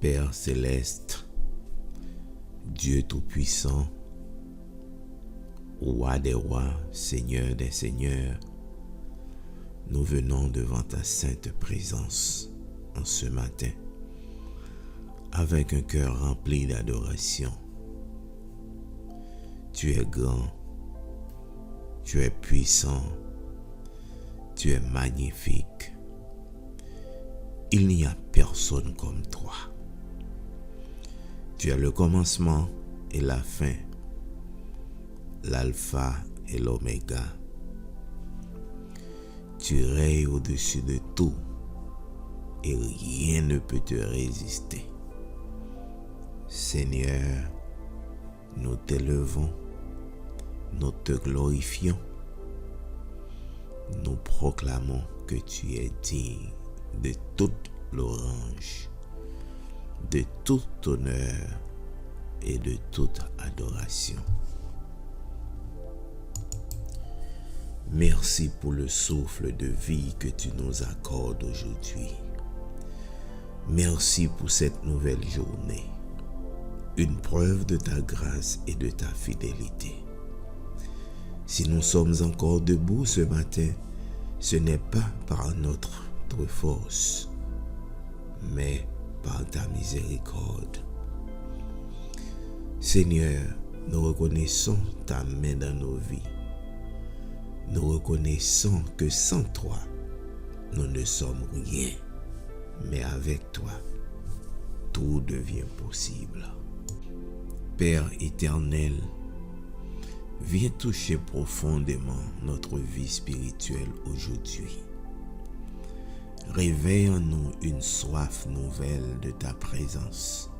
Père céleste, Dieu tout-puissant, Roi des rois, Seigneur des seigneurs, nous venons devant ta sainte présence en ce matin avec un cœur rempli d'adoration. Tu es grand, tu es puissant, tu es magnifique. Il n'y a personne comme toi. Tu es le commencement et la fin, l'alpha et l'oméga. Tu règnes au-dessus de tout et rien ne peut te résister. Seigneur, nous t'élevons, nous te glorifions, nous proclamons que tu es digne de toute louange, de tout honneur et de toute adoration. Merci pour le souffle de vie que tu nous accordes aujourd'hui. Merci pour cette nouvelle journée, une preuve de ta grâce et de ta fidélité. Si nous sommes encore debout ce matin, ce n'est pas par notre force, mais par ta miséricorde. Seigneur, nous reconnaissons ta main dans nos vies. Nous reconnaissons que sans toi, nous ne sommes rien, mais avec toi, tout devient possible. Père éternel, viens toucher profondément notre vie spirituelle aujourd'hui. Réveille en nous une soif nouvelle de ta présence.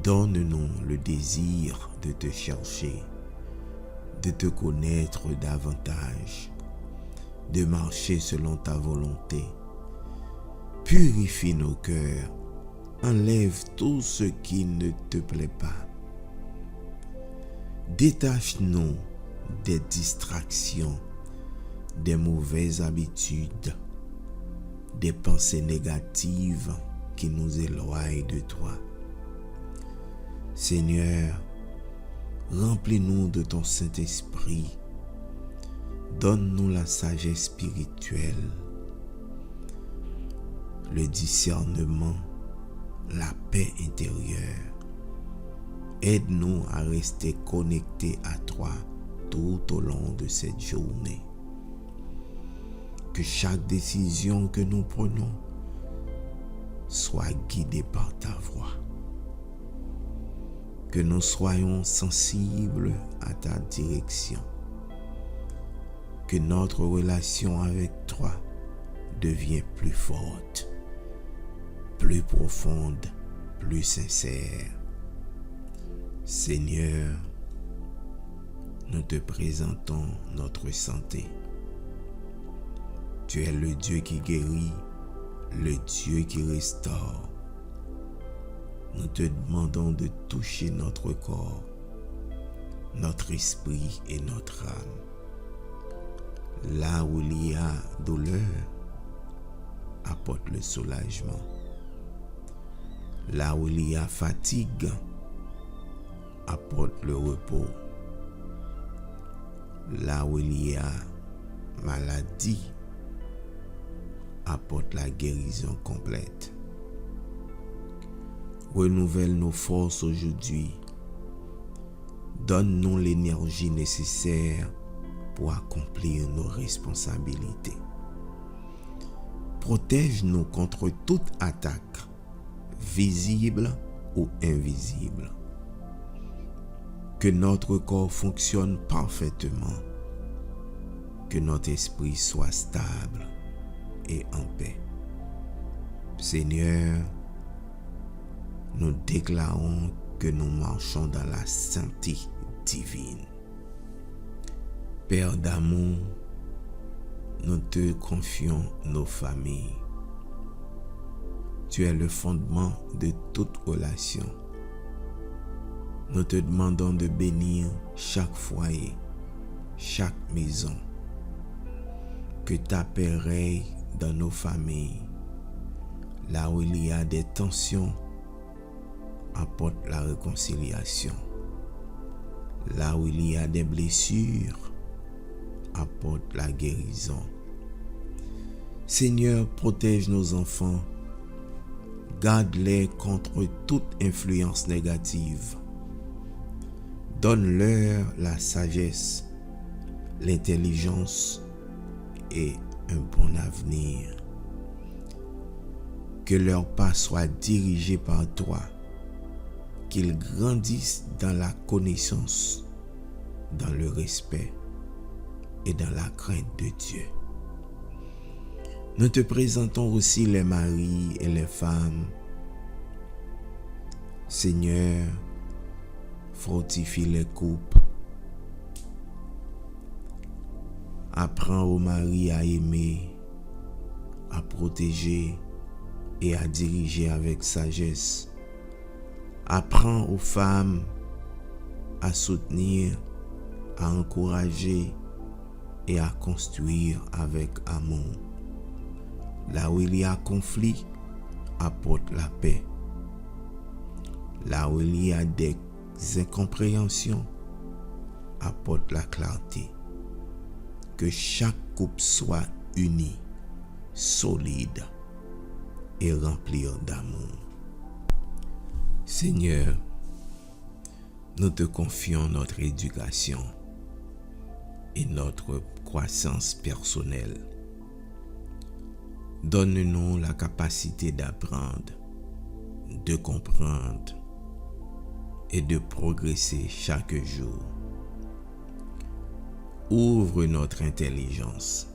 Donne-nous le désir de te chercher, de te connaître davantage, de marcher selon ta volonté. Purifie nos cœurs, enlève tout ce qui ne te plaît pas. Détache-nous des distractions, des mauvaises habitudes, des pensées négatives qui nous éloignent de toi. Seigneur, remplis-nous de ton Saint-Esprit. Donne-nous la sagesse spirituelle, le discernement, la paix intérieure. Aide-nous à rester connectés à toi tout au long de cette journée. Que chaque décision que nous prenons soit guidée par ta voix. Que nous soyons sensibles à ta direction. Que notre relation avec toi devienne plus forte, plus profonde, plus sincère. Seigneur, nous te présentons notre santé. Tu es le Dieu qui guérit, le Dieu qui restaure. Nous te demandons de toucher notre corps, notre esprit et notre âme. Là où il y a douleur, apporte le soulagement. Là où il y a fatigue, apporte le repos. Là où il y a maladie, apporte la guérison complète. Renouvelle nos forces aujourd'hui. Donne-nous l'énergie nécessaire pour accomplir nos responsabilités. Protège-nous contre toute attaque, visible ou invisible. Que notre corps fonctionne parfaitement. Que notre esprit soit stable et en paix. Seigneur, nous déclarons que nous marchons dans la sainteté divine. Père d'amour, nous te confions nos familles. Tu es le fondement de toute relation. Nous te demandons de bénir chaque foyer, chaque maison. Que ta paix règne dans nos familles. Là où il y a des tensions, apporte la réconciliation. Là où il y a des blessures, apporte la guérison. Seigneur, protège nos enfants. Garde-les contre toute influence négative. Donne-leur la sagesse, l'intelligence et un bon avenir. Que leurs pas soient dirigés par toi. Qu'ils grandissent dans la connaissance, dans le respect et dans la crainte de Dieu. Nous te présentons aussi les maris et les femmes. Seigneur, fortifie les couples. Apprends aux maris à aimer, à protéger et à diriger avec sagesse. Apprends aux femmes à soutenir, à encourager et à construire avec amour. Là où il y a conflit, apporte la paix. Là où il y a des incompréhensions, apporte la clarté. Que chaque couple soit uni, solide et rempli d'amour. Seigneur, nous te confions notre éducation et notre croissance personnelle. Donne-nous la capacité d'apprendre, de comprendre et de progresser chaque jour. Ouvre notre intelligence.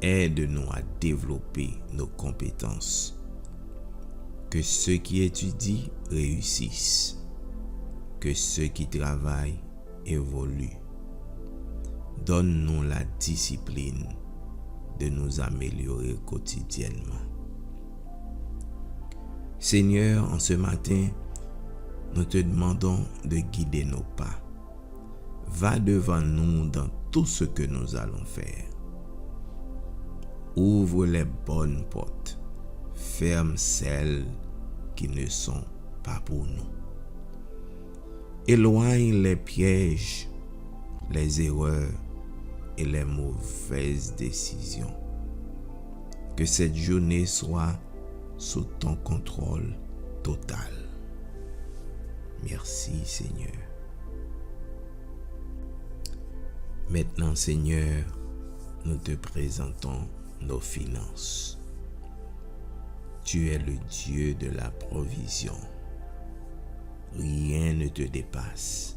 Aide-nous à développer nos compétences. Que ceux qui étudient réussissent. Que ceux qui travaillent évoluent. Donne-nous la discipline de nous améliorer quotidiennement. Seigneur, en ce matin, nous te demandons de guider nos pas. Va devant nous dans tout ce que nous allons faire. Ouvre les bonnes portes. Ferme celles qui ne sont pas pour nous. Éloigne les pièges, les erreurs et les mauvaises décisions. Que cette journée soit sous ton contrôle total. Merci Seigneur. Maintenant Seigneur, nous te présentons nos finances. Tu es le Dieu de la provision. Rien ne te dépasse.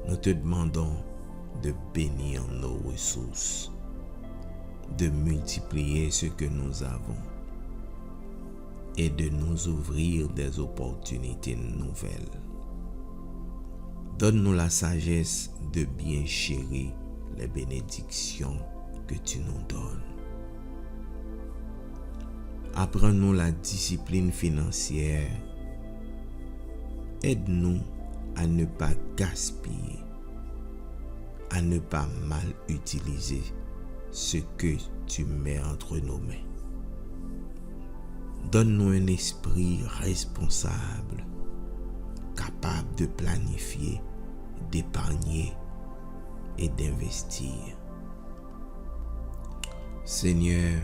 Nous te demandons de bénir nos ressources, de multiplier ce que nous avons et de nous ouvrir des opportunités nouvelles. Donne-nous la sagesse de bien chérir les bénédictions que tu nous donnes. Apprends-nous la discipline financière. Aide-nous à ne pas gaspiller, à ne pas mal utiliser ce que tu mets entre nos mains. Donne-nous un esprit responsable, capable de planifier, d'épargner et d'investir. Seigneur,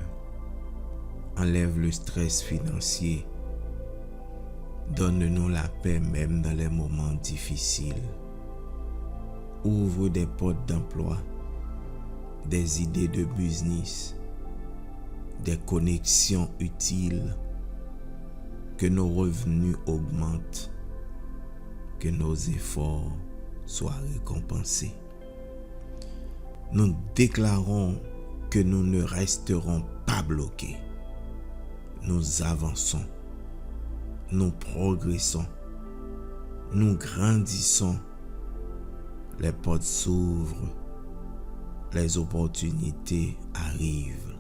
enlève le stress financier. Donne-nous la paix même dans les moments difficiles. Ouvre des portes d'emploi, des idées de business, des connexions utiles. Que nos revenus augmentent, que nos efforts soient récompensés. Nous déclarons que nous ne resterons pas bloqués. Nous avançons, nous progressons, nous grandissons. Les portes s'ouvrent, les opportunités arrivent,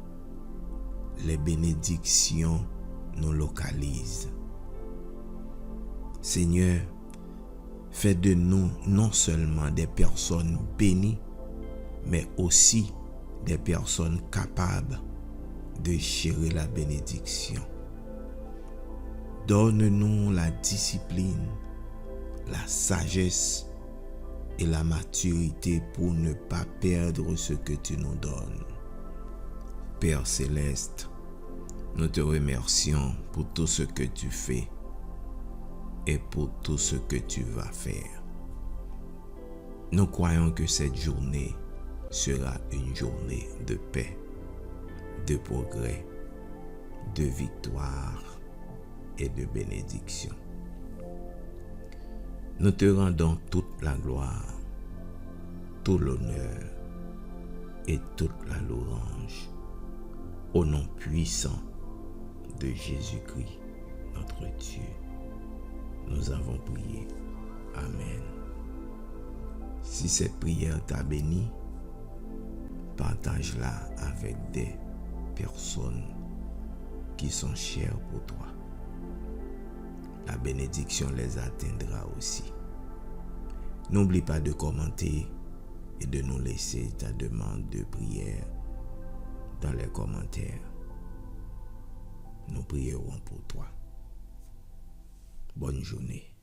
les bénédictions nous localisent. Seigneur, fais de nous non seulement des personnes bénies, mais aussi des personnes capables de chérir la bénédiction. Donne-nous la discipline, la sagesse et la maturité pour ne pas perdre ce que tu nous donnes. Père céleste, nous te remercions pour tout ce que tu fais et pour tout ce que tu vas faire. Nous croyons que cette journée sera une journée de paix, de progrès, de victoire et de bénédiction. Nous te rendons toute la gloire, tout l'honneur et toute la louange au nom puissant de Jésus-Christ, notre Dieu. Nous avons prié. Amen. Si cette prière t'a béni, partage-la avec des personnes qui sont chères pour toi. La bénédiction les atteindra aussi. N'oublie pas de commenter et de nous laisser ta demande de prière dans les commentaires. Nous prierons pour toi. Bonne journée.